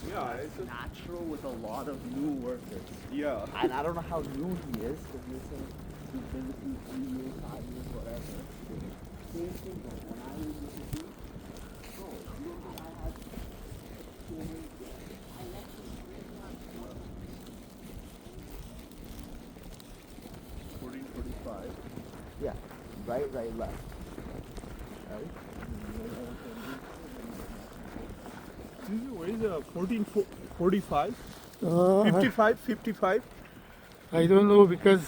Yeah, it's natural with a lot of new workers. yeah. And I don't know how new he is, because you're saying he's been with you 3 years, 5 years, whatever. Same thing though, when I was with you, bro, you and I had so many guests. I left him straight on 1445. Yeah, right, left. Right? What is 1445? Uh, 55, 55? I don't know because